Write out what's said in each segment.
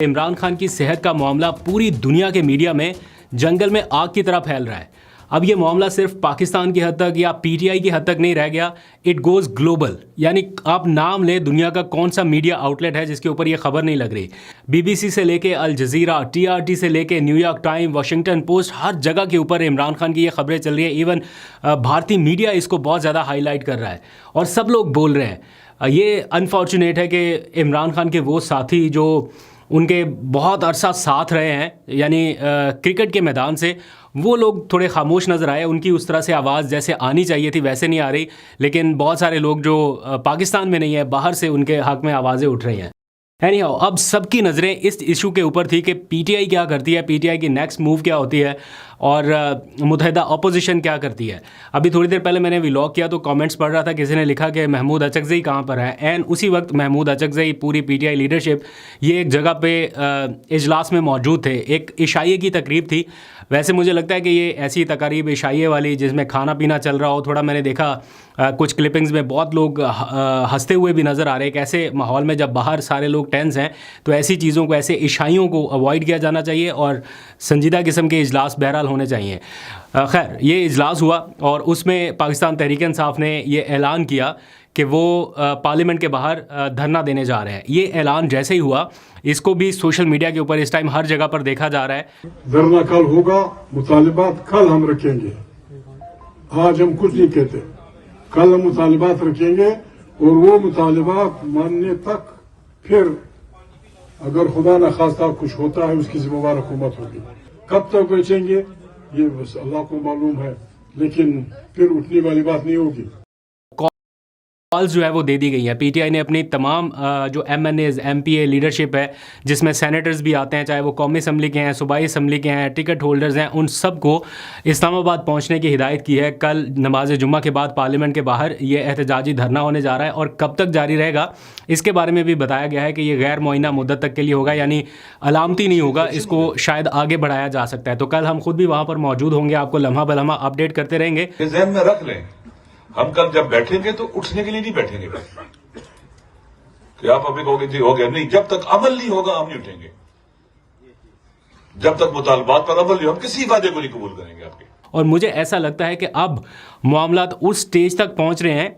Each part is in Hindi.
इमरान खान की सेहत का मामला पूरी दुनिया के मीडिया में जंगल में आग की तरह फैल रहा है। अब ये मामला सिर्फ पाकिस्तान की हद तक या पीटीआई की हद तक नहीं रह गया, इट गोज़ ग्लोबल। यानी आप नाम ले दुनिया का कौन सा मीडिया आउटलेट है जिसके ऊपर ये खबर नहीं लग रही। बीबीसी से लेके अल जज़ीरा, टीआरटी से लेके न्यूयॉर्क टाइम, वाशिंगटन पोस्ट, हर जगह के ऊपर इमरान खान की ये खबरें चल रही है। इवन भारतीय मीडिया इसको बहुत ज़्यादा हाईलाइट कर रहा है और सब लोग बोल रहे हैं। ये अनफॉर्चुनेट है कि इमरान खान के वो साथी जो उनके बहुत अरसा साथ रहे हैं, यानी क्रिकेट के मैदान से, वो लोग थोड़े खामोश नज़र आए। उनकी उस तरह से आवाज़ जैसे आनी चाहिए थी वैसे नहीं आ रही। लेकिन बहुत सारे लोग जो पाकिस्तान में नहीं है, बाहर से उनके हक़ में आवाज़ें उठ रही हैं। एनीहाउ, अब सबकी नज़रें इस इशू के ऊपर थी कि पीटीआई क्या करती है, पीटीआई की नेक्स्ट मूव क्या होती है और मुत्तहिदा अपोजिशन क्या करती है। अभी थोड़ी देर पहले मैंने व्लॉग किया तो कमेंट्स पढ़ रहा था, किसी ने लिखा कि महमूद अचकज़ई कहाँ पर है। एंड उसी वक्त महमूद अचकज़ई, पूरी पीटीआई लीडरशिप ये एक जगह पे इजलास में मौजूद थे। एक इशाइये की तकरीब थी। वैसे मुझे लगता है कि ये ऐसी तकारीब इशाइये वाली जिसमें खाना पीना चल रहा हो, थोड़ा मैंने देखा कुछ क्लिपिंग्स में बहुत लोग हंसते हुए भी नज़र आ रहे हैं। कि ऐसे माहौल में जब बाहर सारे लोग टेंस हैं तो ऐसी चीज़ों को, ऐसे इशाइयों को अवॉइड किया जाना चाहिए और संजीदा किस्म के इजलास बहरहाल होने चाहिए। खैर, ये इजलास हुआ और उसमें पाकिस्तान तहरीक इंसाफ ने ये ऐलान किया कि वो पार्लियामेंट के बाहर धरना देने जा रहे हैं। ये ऐलान जैसे ही हुआ, इसको भी सोशल मीडिया के ऊपर इस टाइम हर जगह पर देखा जा रहा है। धरना कल होगा, मुतालिबात कल हम रखेंगे। आज हम कुछ नहीं कहते, कल हम मुतालिबात रखेंगे और वो मुतालिबात मानने तक फिर अगर खुदा न खास्ता कुछ होता है उसकी जिम्मेवार हुकूमत होगी। कब तक बेचेंगे ये बस अल्लाह को मालूम है, लेकिन फिर उठने वाली बात नहीं होगी। कॉल्स जो है वो दे दी गई हैं। पीटीआई ने अपनी तमाम जो एमएनएज, एमपीए लीडरशिप है, जिसमें सेनेटर्स भी आते हैं, चाहे वो कौमी असम्बली के हैं, सूबाई असम्बली के हैं, टिकट होल्डर्स हैं, उन सब को इस्लामाबाद पहुंचने की हिदायत की है। कल नमाज जुम्मा के बाद पार्लियामेंट के बाहर ये एहतजाजी धरना होने जा रहा है और कब तक जारी रहेगा इसके बारे में भी बताया गया है कि ये गैर मुअय्यना मुद्दत तक के लिए होगा, यानी अलामती नहीं होगा। इसको शायद आगे बढ़ाया जा सकता है। तो कल हम खुद भी वहाँ पर मौजूद होंगे, आपको लम्हा बलम्हा अपडेट करते रहेंगे। ज़हन में रख लें, हम कल जब बैठेंगे तो उठने के लिए नहीं बैठेंगे कि आप अभी कहोगे जी हो गया। नहीं, जब तक अमल नहीं होगा हम नहीं उठेंगे। जब तक मुतालबात पर अमल नहीं, हम किसी वादे को नहीं कबूल करेंगे आपके। और मुझे ऐसा लगता है कि अब मामलात उस स्टेज तक पहुंच रहे हैं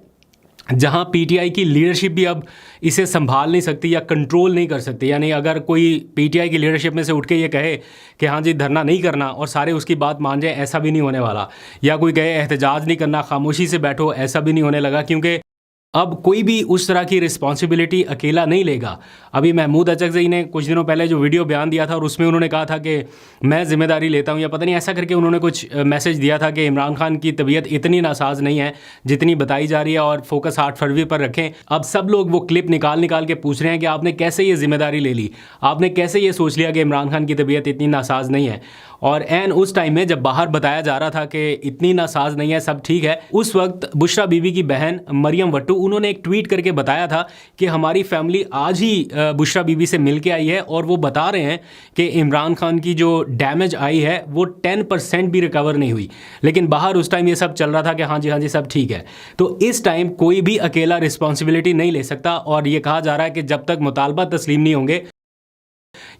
जहां पीटीआई की लीडरशिप भी अब इसे संभाल नहीं सकती या कंट्रोल नहीं कर सकती। यानी अगर कोई पीटीआई की लीडरशिप में से उठ के ये कहे कि हाँ जी धरना नहीं करना और सारे उसकी बात मान जाए, ऐसा भी नहीं होने वाला। या कोई कहे एहतजाज नहीं करना, खामोशी से बैठो, ऐसा भी नहीं होने लगा। क्योंकि अब कोई भी उस तरह की रिस्पॉन्सिबिलिटी अकेला नहीं लेगा। अभी महमूद अचकज़ई ने कुछ दिनों पहले जो वीडियो बयान दिया था और उसमें उन्होंने कहा था कि मैं ज़िम्मेदारी लेता हूं, या पता नहीं ऐसा करके उन्होंने कुछ मैसेज दिया था कि इमरान खान की तबीयत इतनी नासाज नहीं है जितनी बताई जा रही है और फोकस 8 फरवरी पर रखें। अब सब लोग वो क्लिप निकाल के पूछ रहे हैं कि आपने कैसे ये जिम्मेदारी ले ली, आपने कैसे ये सोच लिया कि इमरान खान की तबीयत इतनी नासाज नहीं है। और एन उस टाइम में जब बाहर बताया जा रहा था कि इतनी नासाज नहीं है, सब ठीक है, उस वक्त बुशरा बीबी की बहन मरियम वट्टू, उन्होंने एक ट्वीट करके बताया था कि हमारी फैमिली आज ही बुशरा बीबी से मिल के आई है और वो बता रहे हैं कि इमरान खान की जो डैमेज आई है वो 10% भी रिकवर नहीं हुई। लेकिन बाहर उस टाइम ये सब चल रहा था कि हाँ जी सब ठीक है। तो इस टाइम कोई भी अकेला रिस्पॉन्सिबिलिटी नहीं ले सकता और ये कहा जा रहा है कि जब तक मुतालबा तस्लीम नहीं होंगे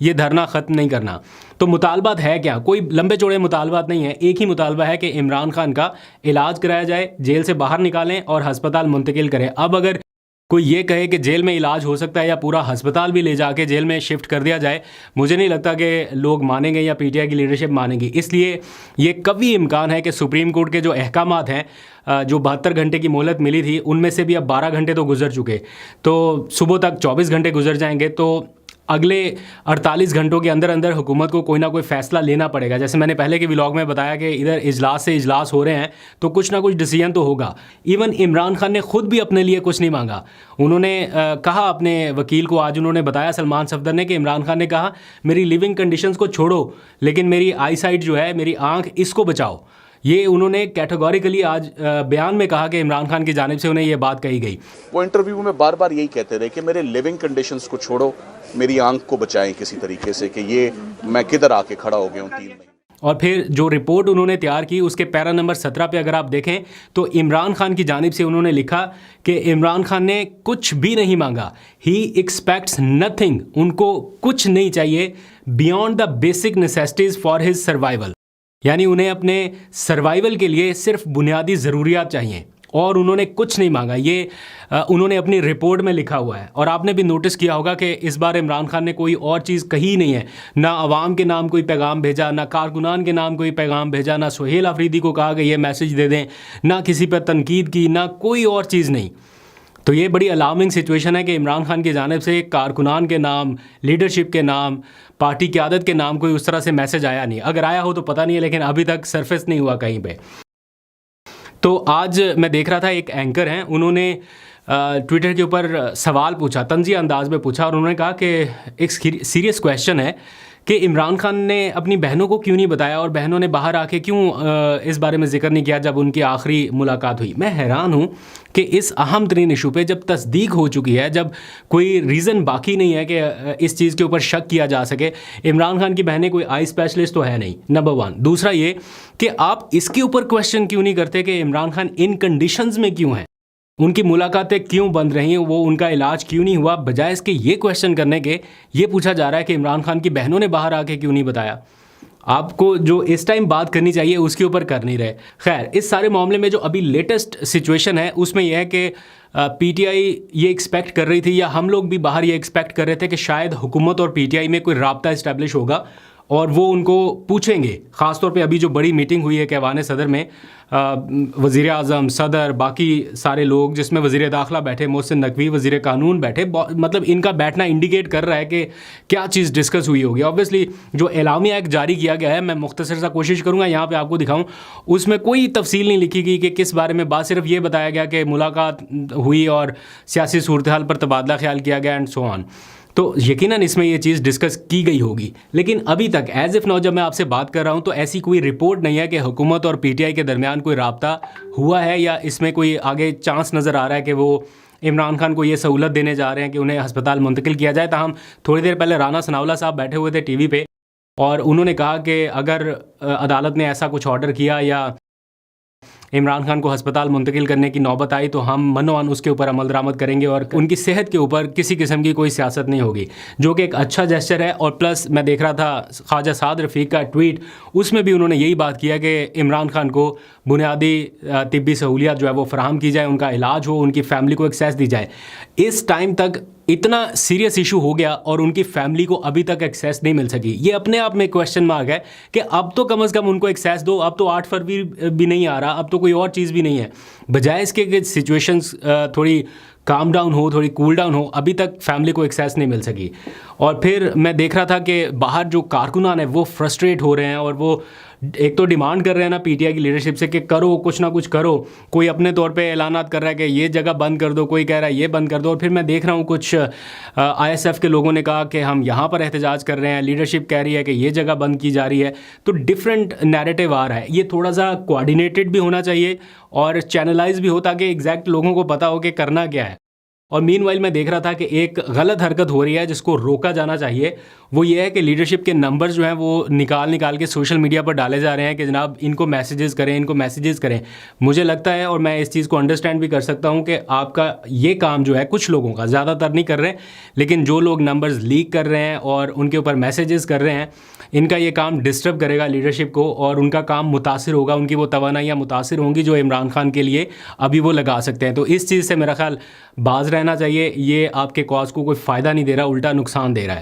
ये धरना ख़त्म नहीं करना। तो मुतालबात है क्या? कोई लंबे चौड़े मुतालबात नहीं है। एक ही मुतालबा है कि इमरान खान का इलाज कराया जाए, जेल से बाहर निकालें और हस्पताल मुंतकिल करें। अब अगर कोई ये कहे कि जेल में इलाज हो सकता है या पूरा हस्पताल भी ले जाके जेल में शिफ्ट कर दिया जाए, मुझे नहीं लगता कि लोग मानेंगे या पीटीआई की लीडरशिप मानेगी। इसलिए ये कभी इम्कान है कि सुप्रीम कोर्ट के जो अहकामात हैं, जो 72 घंटे की मोहलत मिली थी, उनमें से भी अब 12 घंटे तो गुजर चुके, तो सुबह तक 24 घंटे गुजर जाएंगे। तो अगले 48 घंटों के अंदर अंदर हुकूमत को कोई ना कोई फ़ैसला लेना पड़ेगा। जैसे मैंने पहले के व्लॉग में बताया कि इधर इजलास से इजलास हो रहे हैं तो कुछ ना कुछ डिसीजन तो होगा। इवन इमरान खान ने ख़ुद भी अपने लिए कुछ नहीं मांगा। उन्होंने कहा अपने वकील को, आज उन्होंने बताया सलमान सफदर ने, कि इमरान खान ने कहा मेरी लिविंग कंडीशंस को छोड़ो लेकिन मेरी आई साइट जो है, मेरी आँख, इसको बचाओ। ये उन्होंने कैटेगोरिकली आज बयान में कहा कि इमरान खान की जानिब से उन्हें ये बात कही गई। वो इंटरव्यू में बार बार यही कहते रहे कि मेरे लिविंग कंडीशंस को छोड़ो, मेरी आंख को बचाएं किसी तरीके से, कि ये मैं किधर आके खड़ा हो गया हूँ 3 महीने। और फिर जो रिपोर्ट उन्होंने तैयार की उसके पैरा नंबर 17 पे अगर आप देखें तो इमरान खान की जानिब से उन्होंने लिखा कि इमरान खान ने कुछ भी नहीं मांगा, ही एक्सपेक्ट्स नथिंग, उनको कुछ नहीं चाहिए beyond the basic necessities for his survival, यानी उन्हें अपने सर्वाइवल के लिए सिर्फ बुनियादी ज़रूरियात चाहिए और उन्होंने कुछ नहीं मांगा। ये उन्होंने अपनी रिपोर्ट में लिखा हुआ है। और आपने भी नोटिस किया होगा कि इस बार इमरान खान ने कोई और चीज़ कही नहीं है, ना अवाम के नाम कोई पैगाम भेजा, ना कारकुनान के नाम कोई पैगाम भेजा, ना सुहेल अफरीदी को कहा कि ये मैसेज दे दें, ना किसी पर तनकीद की, ना कोई और चीज़ नहीं। तो ये बड़ी अलार्मिंग सिचुएशन है कि इमरान खान की जानिब से कारकुनान के नाम, लीडरशिप के नाम, पार्टी क़यादत के नाम कोई उस तरह से मैसेज आया नहीं। अगर आया हो तो पता नहीं है, लेकिन अभी तक सरफेस नहीं हुआ कहीं पे। तो आज मैं देख रहा था एक एंकर हैं, उन्होंने ट्विटर के ऊपर सवाल पूछा, तंज़िया अंदाज में पूछा, और उन्होंने कहा कि एक सीरियस क्वेश्चन है कि इमरान खान ने अपनी बहनों को क्यों नहीं बताया और बहनों ने बाहर आके क्यों इस बारे में जिक्र नहीं किया जब उनकी आखिरी मुलाकात हुई। मैं हैरान हूँ कि इस अहम तरीन इशू पे जब तस्दीक हो चुकी है, जब कोई रीज़न बाकी नहीं है कि इस चीज़ के ऊपर शक किया जा सके, इमरान खान की बहनें कोई आई स्पेशलिस्ट तो है नहीं, नंबर 1। दूसरा ये कि आप इसके ऊपर क्वेश्चन क्यों नहीं करते कि इमरान खान इन कंडीशंस में क्यों हैं, उनकी मुलाकातें क्यों बंद रही हैं, वो उनका इलाज क्यों नहीं हुआ। बजाय इसके ये क्वेश्चन करने के ये पूछा जा रहा है कि इमरान खान की बहनों ने बाहर आके क्यों नहीं बताया। आपको जो इस टाइम बात करनी चाहिए उसके ऊपर कर नहीं रहे। खैर, इस सारे मामले में जो अभी लेटेस्ट सिचुएशन है उसमें यह है कि पीटीआई ये एक्सपेक्ट कर रही थी, या हम लोग भी बाहर ये एक्सपेक्ट कर रहे थे कि शायद हुकूमत और पीटीआई में कोई राब्ता इस्टेब्लिश होगा और वो उनको पूछेंगे। ख़ासतौर पे अभी जो बड़ी मीटिंग हुई है कैवान सदर में, वज़ीर आज़म, सदर, बाकी सारे लोग, जिसमें वज़ीर दाखिला बैठे, मोहसिन नकवी वज़ीर कानून बैठे, मतलब इनका बैठना इंडिकेट कर रहा है कि क्या चीज़ डिस्कस हुई होगी। ऑब्वियसली जो एलामिया एक जारी किया गया है, मैं मुख्तसर सा कोशिश करूँगा यहाँ पे आपको दिखाऊँ, उसमें कोई तफसील नहीं लिखी गई कि किस बारे में बात, सिर्फ ये बताया गया कि मुलाकात हुई और सियासी सूरत हाल पर तबादला ख्याल किया गया एंड सो ऑन। तो यकीनन इसमें ये चीज़ डिस्कस की गई होगी, लेकिन अभी तक एज़ इफ़ नाउ जब मैं आपसे बात कर रहा हूँ तो ऐसी कोई रिपोर्ट नहीं है कि हुकूमत और पीटीआई के दरमियान कोई राब्ता हुआ है, या इसमें कोई आगे चांस नज़र आ रहा है कि वो इमरान खान को ये सहूलत देने जा रहे हैं कि उन्हें हस्पताल मुंतकिल किया जाए। ताहम थोड़ी देर पहले राना सनाउल्लाह साहब बैठे हुए थे टीवी पे और उन्होंने कहा कि अगर अदालत ने ऐसा कुछ ऑर्डर किया या इमरान खान को हस्पताल मुंतकिल करने की नौबत आई तो हम मनोवान उसके ऊपर अमल दरामद करेंगे और उनकी सेहत के ऊपर किसी किस्म की कोई सियासत नहीं होगी, जो कि एक अच्छा जेस्चर है। और प्लस मैं देख रहा था ख्वाजा साद रफ़ीक का ट्वीट, उसमें भी उन्होंने यही बात किया कि इमरान खान को बुनियादी तिब्बी सहूलियात जो है वो फ़राहम की जाए, उनका इलाज हो, उनकी फ़ैमिली को एक्सेस दी जाए। इस टाइम तक इतना सीरियस इशू हो गया और उनकी फैमिली को अभी तक एक्सेस नहीं मिल सकी। ये अपने आप में क्वेश्चन मार्क है कि अब तो कम से कम उनको एक्सेस दो। अब तो 8 फरवरी भी नहीं आ रहा, अब तो कोई और चीज़ भी नहीं है। बजाय इसके कि सिचुएशंस थोड़ी काम डाउन हो, थोड़ी कूल डाउन हो, अभी तक फैमिली को एक्सेस नहीं मिल सकी। और फिर मैं देख रहा था कि बाहर जो कारकुनान है वो फ्रस्ट्रेट हो रहे हैं और वो एक तो डिमांड कर रहे हैं ना पीटीआई की लीडरशिप से कि करो, कुछ ना कुछ करो। कोई अपने तौर पे ऐलानात कर रहा है कि ये जगह बंद कर दो, कोई कह रहा है ये बंद कर दो। और फिर मैं देख रहा हूँ कुछ आईएसएफ के लोगों ने कहा कि हम यहाँ पर एहतजाज कर रहे हैं, लीडरशिप कह रही है कि ये जगह बंद की जा रही है। तो डिफरेंट नैरेटिव आ रहा है। ये थोड़ा सा कोऑर्डिनेटेड भी होना चाहिए और चैनलाइज भी हो ताकि एग्जैक्ट लोगों को पता हो कि करना क्या है। और मीनवाइल मैं देख रहा था कि एक गलत हरकत हो रही है जिसको रोका जाना चाहिए। वो ये है कि लीडरशिप के नंबर्स जो हैं वो निकाल के सोशल मीडिया पर डाले जा रहे हैं कि जनाब इनको मैसेजेस करें, इनको मैसेजेस करें। मुझे लगता है और मैं इस चीज़ को अंडरस्टैंड भी कर सकता हूँ कि आपका ये काम जो है, कुछ लोगों का, ज़्यादातर नहीं कर रहे, लेकिन जो लोग नंबर्स लीक कर रहे हैं और उनके ऊपर मैसेजेस कर रहे हैं, इनका ये काम डिस्टर्ब करेगा लीडरशिप को और उनका काम मुतासिर होगा, उनकी वो तवानाइयाँ मुतासिर होंगी जो इमरान खान के लिए अभी वो लगा सकते हैं। तो इस चीज़ से मेरा ख्याल बाज रहना चाहिए। ये आपके कॉज को कोई फ़ायदा नहीं दे रहा, उल्टा नुकसान दे रहा है।